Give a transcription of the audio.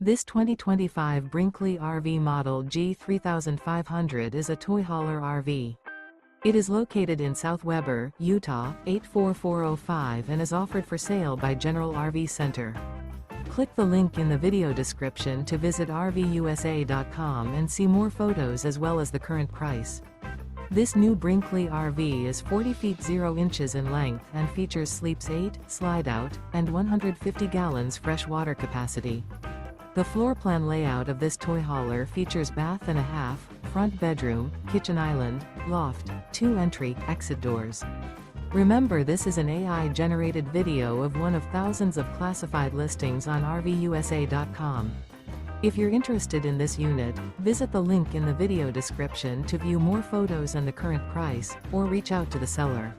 This 2025 Brinkley RV Model G 3500 is a toy hauler RV. It is located in South Weber, Utah, 84405 and is offered for sale by General RV Center. Click the link in the video description to visit RVUSA.com and see more photos as well as the current price. This new Brinkley RV is 40 feet 0 inches in length and features sleeps 8, slide-out, and 150 gallons fresh water capacity. The floor plan layout of this toy hauler features bath and a half, front bedroom, kitchen island, loft, 2 entry/exit doors. Remember, this is an AI-generated video of one of thousands of classified listings on RVUSA.com. If you're interested in this unit, visit the link in the video description to view more photos and the current price, or reach out to the seller.